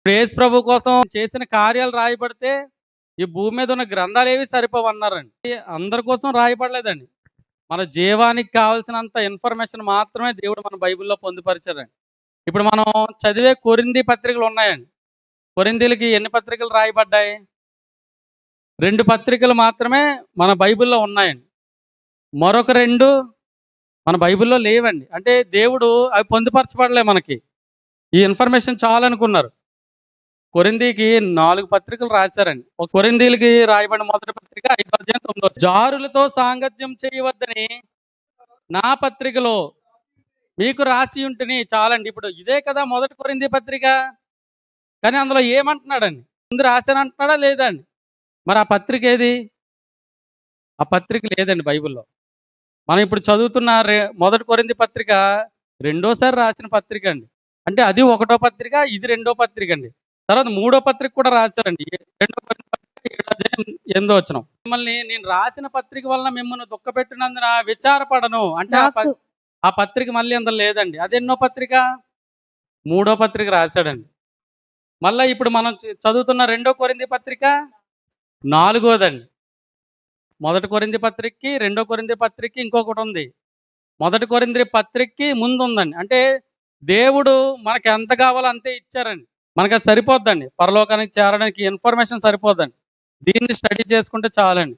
ఇప్పుడు యేసు ప్రభు కోసం చేసిన కార్యాలు రాయబడితే ఈ భూమి మీద ఉన్న గ్రంథాలు ఏవి సరిపోవన్నారండి. అందరి కోసం రాయబడలేదండి. మన జీవానికి కావాల్సినంత ఇన్ఫర్మేషన్ మాత్రమే దేవుడు మన బైబిల్లో పొందుపరిచారండి. ఇప్పుడు మనం చదివే కొరింథీ పత్రికలు ఉన్నాయండి. కొరింథీలకి ఎన్ని పత్రికలు రాయబడ్డాయి? 2 పత్రికలు మాత్రమే మన బైబిల్లో ఉన్నాయండి. మరొక 2 మన బైబిల్లో లేవండి. అంటే దేవుడు అవి పొందుపరచబడలే మనకి. ఈ ఇన్ఫర్మేషన్ చాలనుకున్నారు. కొరింథీకి 4 పత్రికలు రాశారండి. కొరింథీలకి రాయబడిన మొదటి పత్రిక 5వ అధ్యాయం 9వ జారులతో సాంగత్యం చేయవద్దని నా పత్రికలో మీకు రాసి ఉంటని చాలండి. ఇప్పుడు ఇదే కదా మొదటి కొరింథీ పత్రిక. కానీ అందులో ఏమంటున్నాడండి? ముందు రాశానంటున్నాడా లేదా అండి? మరి ఆ పత్రిక ఏది? ఆ పత్రిక లేదండి బైబిల్లో. మనం ఇప్పుడు చదువుతున్న మొదటి కొరింథీ పత్రిక రెండోసారి రాసిన పత్రిక అండి. అంటే అది ఒకటో పత్రిక, ఇది రెండో పత్రిక అండి. తర్వాత మూడో పత్రిక కూడా రాశారండి. రెండో కొరింథీ పత్రిక 7వ అధ్యాయం 8వ వచనం. మిమ్మల్ని నేను రాసిన పత్రిక వలన మిమ్మల్ని దుఃఖపెట్టినందున విచారపడను. అంటే ఆ పత్రిక మళ్ళీ అందులో లేదండి. అది ఎన్నో పత్రిక? మూడో పత్రిక రాశాడండి. మళ్ళీ ఇప్పుడు మనం చదువుతున్న రెండో కొరింథీ పత్రిక 4వదండి. మొదటి కొరింథీ పత్రికకి, రెండో కొరింథీ పత్రికకి ఇంకొకటి ఉంది. మొదటి కొరింథీ పత్రికకి ముందు ఉందండి. అంటే దేవుడు మనకి ఎంత కావాలో అంతే ఇచ్చారండి. మనకు అది సరిపోద్దండి. పరలోకానికి చేరడానికి ఇన్ఫర్మేషన్ సరిపోద్దండి. దీన్ని స్టడీ చేసుకుంటే చాలండి.